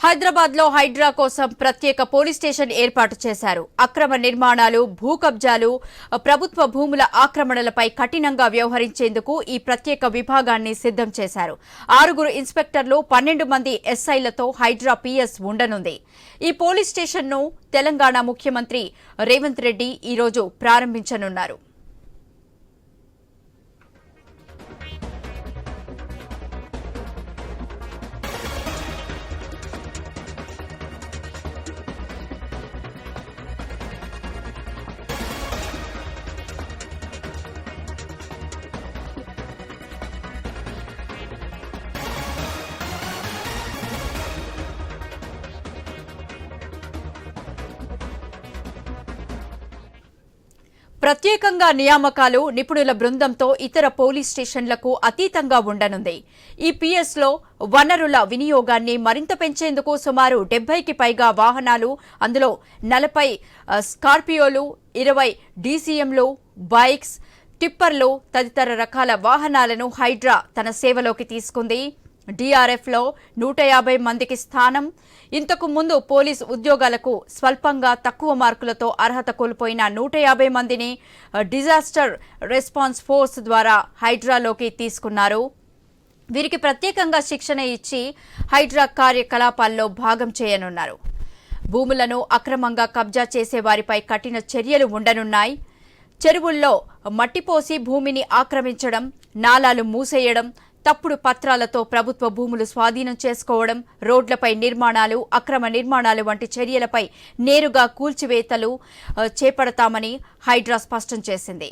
హైదరాబాద్ లో హైడ్రా కోసం ప్రత్యేక పోలీస్ స్టేషన్ ఏర్పాటు చేశారు. అక్రమ నిర్మాణాలు, భూ కబ్జాలు, ప్రభుత్వ భూముల ఆక్రమణలపై కఠినంగా వ్యవహరించేందుకు ఈ ప్రత్యేక విభాగాన్ని సిద్ధం చేశారు. 6 ఇన్స్పెక్టర్లు, 12 మంది ఎస్ఐలతో హైడ్రా పిఎస్ ఉండనుంది. ఈ పోలీస్ స్టేషన్ను తెలంగాణ ముఖ్యమంత్రి రేవంత్ రెడ్డి ఈ రోజు ప్రారంభించనున్నారు. ప్రత్యేకంగా నియామకాలు, నిపుణుల బృందంతో ఇతర పోలీస్ స్టేషన్లకు అతీతంగా ఉండనుంది. ఈ పిఎస్లో వనరుల వినియోగాన్ని మరింత పెంచేందుకు సుమారు 70కి పైగా వాహనాలు, అందులో 40 స్కార్పియోలు, 20 డీసీఎంలు, బైక్స్, టిప్పర్లు తదితర రకాల వాహనాలను హైడ్రా తన సేవలోకి తీసుకుంది. డీఆర్ఎఫ్లో 150 మందికి స్థానం. ఇంతకు ముందు పోలీసు ఉద్యోగాలకు స్వల్పంగా తక్కువ మార్కులతో అర్హత కోల్పోయిన 150 మందిని డిజాస్టర్ రెస్పాన్స్ ఫోర్స్ ద్వారా హైడ్రాలోకి తీసుకున్నారు. వీరికి ప్రత్యేకంగా శిక్షణ ఇచ్చి హైడ్రా కార్యకలాపాల్లో భాగం చేయనున్నారు. భూములను అక్రమంగా కబ్జా చేసే వారిపై కఠిన చర్యలు ఉండనున్నాయి. చెరువుల్లో మట్టిపోసి భూమిని ఆక్రమించడం, నాలాలు మూసేయడం, తప్పుడు పత్రాలతో ప్రభుత్వ భూములు స్వాధీనం చేసుకోవడం, రోడ్లపై నిర్మాణాలు, అక్రమ నిర్మాణాలు వంటి చర్యలపై నేరుగా కూల్చివేతలు చేపడతామని హైడ్రా స్పష్టం చేసింది.